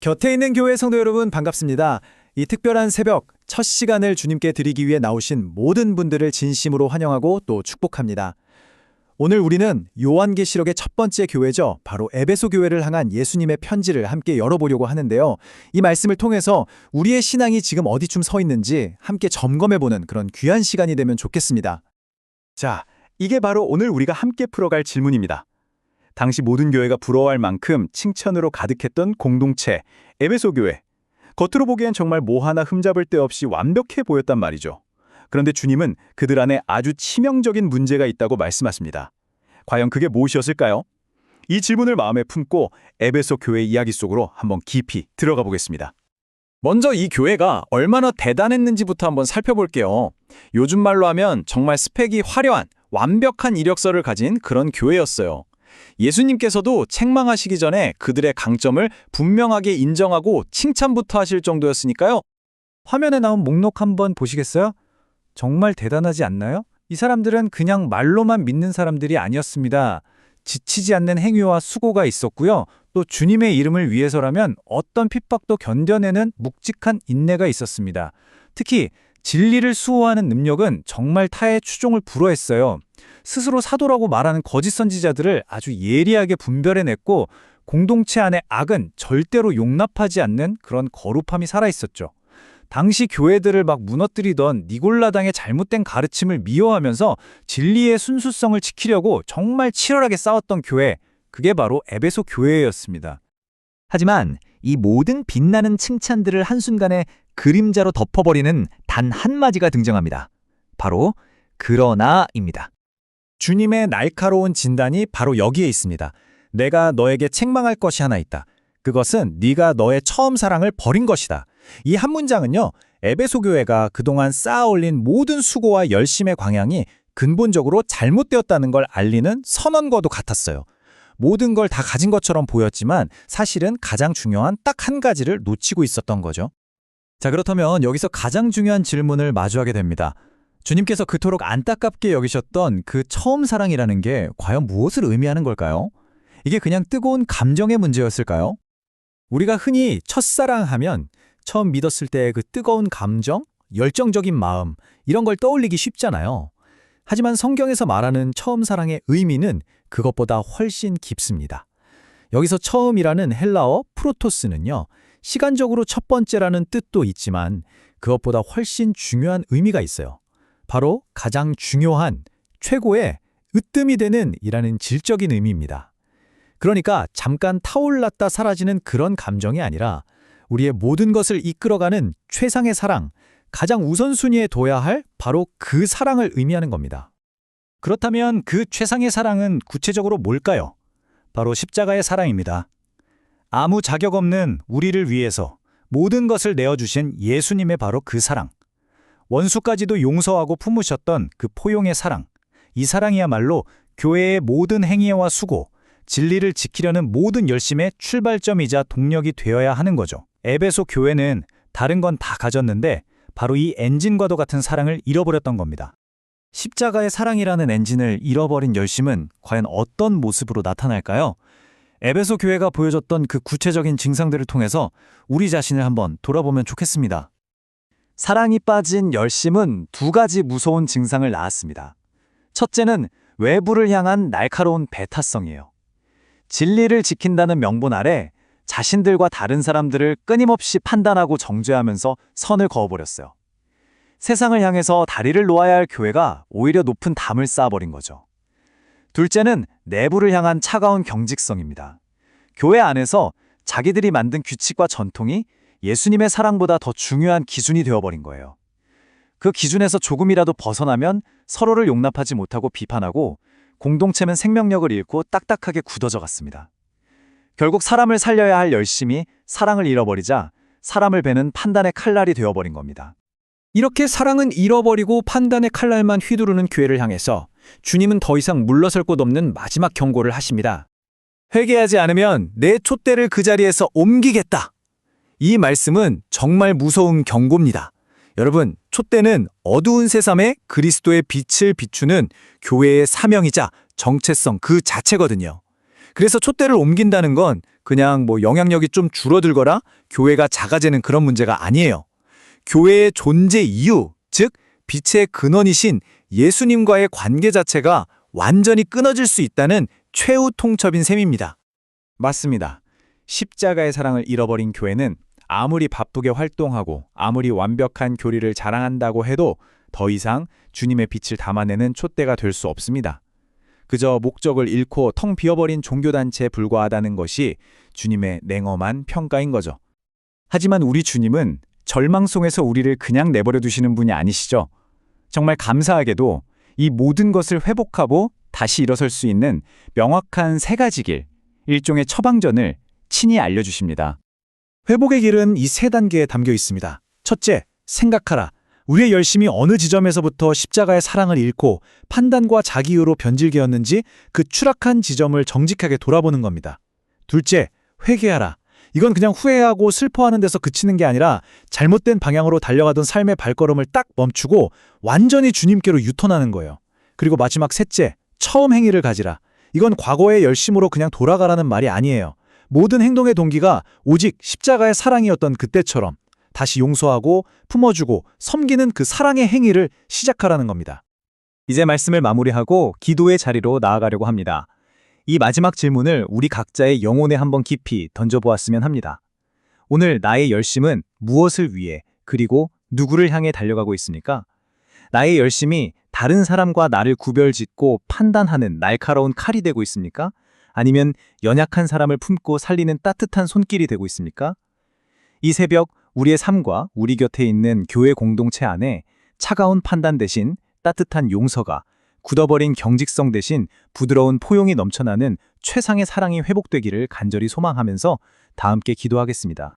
곁에 있는 교회 성도 여러분 반갑습니다. 이 특별한 새벽 첫 시간을 주님께 드리기 위해 나오신 모든 분들을 진심으로 환영하고 또 축복합니다. 오늘 우리는 요한계시록의 첫 번째 교회죠. 바로 에베소 교회를 향한 예수님의 편지를 함께 열어보려고 하는데요. 이 말씀을 통해서 우리의 신앙이 지금 어디쯤 서 있는지 함께 점검해보는 그런 귀한 시간이 되면 좋겠습니다. 자, 이게 바로 오늘 우리가 함께 풀어갈 질문입니다. 당시 모든 교회가 부러워할 만큼 칭찬으로 가득했던 공동체, 에베소 교회. 겉으로 보기엔 정말 뭐 하나 흠잡을 데 없이 완벽해 보였단 말이죠. 그런데 주님은 그들 안에 아주 치명적인 문제가 있다고 말씀하십니다. 과연 그게 무엇이었을까요? 이 질문을 마음에 품고 에베소 교회 이야기 속으로 한번 깊이 들어가 보겠습니다. 먼저 이 교회가 얼마나 대단했는지부터 한번 살펴볼게요. 요즘 말로 하면 정말 스펙이 화려한, 완벽한 이력서를 가진 그런 교회였어요. 예수님께서도 책망하시기 전에 그들의 강점을 분명하게 인정하고 칭찬부터 하실 정도였으니까요. 화면에 나온 목록 한번 보시겠어요? 정말 대단하지 않나요? 이 사람들은 그냥 말로만 믿는 사람들이 아니었습니다. 지치지 않는 행위와 수고가 있었고요. 또 주님의 이름을 위해서라면 어떤 핍박도 견뎌내는 묵직한 인내가 있었습니다. 특히 진리를 수호하는 능력은 정말 타의 추종을 불허했어요. 스스로 사도라고 말하는 거짓 선지자들을 아주 예리하게 분별해냈고 공동체 안의 악은 절대로 용납하지 않는 그런 거룩함이 살아있었죠. 당시 교회들을 막 무너뜨리던 니골라당의 잘못된 가르침을 미워하면서 진리의 순수성을 지키려고 정말 치열하게 싸웠던 교회, 그게 바로 에베소 교회였습니다. 하지만 이 모든 빛나는 칭찬들을 한순간에 그림자로 덮어버리는 단 한마디가 등장합니다. 바로 그러나입니다. 주님의 날카로운 진단이 바로 여기에 있습니다. 내가 너에게 책망할 것이 하나 있다. 그것은 네가 너의 처음 사랑을 버린 것이다. 이 한 문장은요, 에베소 교회가 그동안 쌓아올린 모든 수고와 열심의 광양이 근본적으로 잘못되었다는 걸 알리는 선언과도 같았어요. 모든 걸 다 가진 것처럼 보였지만 사실은 가장 중요한 딱 한 가지를 놓치고 있었던 거죠. 자, 그렇다면 여기서 가장 중요한 질문을 마주하게 됩니다. 주님께서 그토록 안타깝게 여기셨던 그 처음 사랑이라는 게 과연 무엇을 의미하는 걸까요? 이게 그냥 뜨거운 감정의 문제였을까요? 우리가 흔히 첫사랑하면 처음 믿었을 때의 그 뜨거운 감정, 열정적인 마음, 이런 걸 떠올리기 쉽잖아요. 하지만 성경에서 말하는 처음 사랑의 의미는 그것보다 훨씬 깊습니다. 여기서 처음이라는 헬라어 프로토스는요, 시간적으로 첫 번째라는 뜻도 있지만 그것보다 훨씬 중요한 의미가 있어요. 바로 가장 중요한, 최고의, 으뜸이 되는 이라는 질적인 의미입니다. 그러니까 잠깐 타올랐다 사라지는 그런 감정이 아니라 우리의 모든 것을 이끌어가는 최상의 사랑, 가장 우선순위에 둬야 할 바로 그 사랑을 의미하는 겁니다. 그렇다면 그 최상의 사랑은 구체적으로 뭘까요? 바로 십자가의 사랑입니다. 아무 자격 없는 우리를 위해서 모든 것을 내어주신 예수님의 바로 그 사랑. 원수까지도 용서하고 품으셨던 그 포용의 사랑. 이 사랑이야말로 교회의 모든 행위와 수고, 진리를 지키려는 모든 열심의 출발점이자 동력이 되어야 하는 거죠. 에베소 교회는 다른 건 다 가졌는데 바로 이 엔진과도 같은 사랑을 잃어버렸던 겁니다. 십자가의 사랑이라는 엔진을 잃어버린 열심은 과연 어떤 모습으로 나타날까요? 에베소 교회가 보여줬던 그 구체적인 증상들을 통해서 우리 자신을 한번 돌아보면 좋겠습니다. 사랑이 빠진 열심은 두 가지 무서운 증상을 낳았습니다. 첫째는 외부를 향한 날카로운 배타성이에요. 진리를 지킨다는 명분 아래 자신들과 다른 사람들을 끊임없이 판단하고 정죄하면서 선을 그어버렸어요. 세상을 향해서 다리를 놓아야 할 교회가 오히려 높은 담을 쌓아버린 거죠. 둘째는 내부를 향한 차가운 경직성입니다. 교회 안에서 자기들이 만든 규칙과 전통이 예수님의 사랑보다 더 중요한 기준이 되어버린 거예요. 그 기준에서 조금이라도 벗어나면 서로를 용납하지 못하고 비판하고 공동체는 생명력을 잃고 딱딱하게 굳어져 갔습니다. 결국 사람을 살려야 할 열심이 사랑을 잃어버리자 사람을 베는 판단의 칼날이 되어버린 겁니다. 이렇게 사랑은 잃어버리고 판단의 칼날만 휘두르는 교회를 향해서 주님은 더 이상 물러설 곳 없는 마지막 경고를 하십니다. 회개하지 않으면 내 촛대를 그 자리에서 옮기겠다. 이 말씀은 정말 무서운 경고입니다. 여러분, 촛대는 어두운 세상에 그리스도의 빛을 비추는 교회의 사명이자 정체성 그 자체거든요. 그래서 촛대를 옮긴다는 건 그냥 영향력이 좀 줄어들거나 교회가 작아지는 그런 문제가 아니에요. 교회의 존재 이유, 즉 빛의 근원이신 예수님과의 관계 자체가 완전히 끊어질 수 있다는 최후 통첩인 셈입니다. 맞습니다. 십자가의 사랑을 잃어버린 교회는 아무리 바쁘게 활동하고 아무리 완벽한 교리를 자랑한다고 해도 더 이상 주님의 빛을 담아내는 촛대가 될 수 없습니다. 그저 목적을 잃고 텅 비어버린 종교단체에 불과하다는 것이 주님의 냉엄한 평가인 거죠. 하지만 우리 주님은 절망송에서 우리를 그냥 내버려 두시는 분이 아니시죠. 정말 감사하게도 이 모든 것을 회복하고 다시 일어설 수 있는 명확한 세 가지 길, 일종의 처방전을 친히 알려주십니다. 회복의 길은 이 세 단계에 담겨 있습니다. 첫째, 생각하라. 우리의 열심이 어느 지점에서부터 십자가의 사랑을 잃고 판단과 자기의로 변질되었는지 그 추락한 지점을 정직하게 돌아보는 겁니다. 둘째, 회개하라. 이건 그냥 후회하고 슬퍼하는 데서 그치는 게 아니라 잘못된 방향으로 달려가던 삶의 발걸음을 딱 멈추고 완전히 주님께로 유턴하는 거예요. 그리고 마지막 셋째, 처음 행위를 가지라. 이건 과거의 열심으로 그냥 돌아가라는 말이 아니에요. 모든 행동의 동기가 오직 십자가의 사랑이었던 그때처럼 다시 용서하고 품어주고 섬기는 그 사랑의 행위를 시작하라는 겁니다. 이제 말씀을 마무리하고 기도의 자리로 나아가려고 합니다. 이 마지막 질문을 우리 각자의 영혼에 한번 깊이 던져보았으면 합니다. 오늘 나의 열심은 무엇을 위해 그리고 누구를 향해 달려가고 있습니까? 나의 열심이 다른 사람과 나를 구별짓고 판단하는 날카로운 칼이 되고 있습니까? 아니면 연약한 사람을 품고 살리는 따뜻한 손길이 되고 있습니까? 이 새벽 우리의 삶과 우리 곁에 있는 교회 공동체 안에 차가운 판단 대신 따뜻한 용서가, 굳어버린 경직성 대신 부드러운 포용이 넘쳐나는 최상의 사랑이 회복되기를 간절히 소망하면서 다 함께 기도하겠습니다.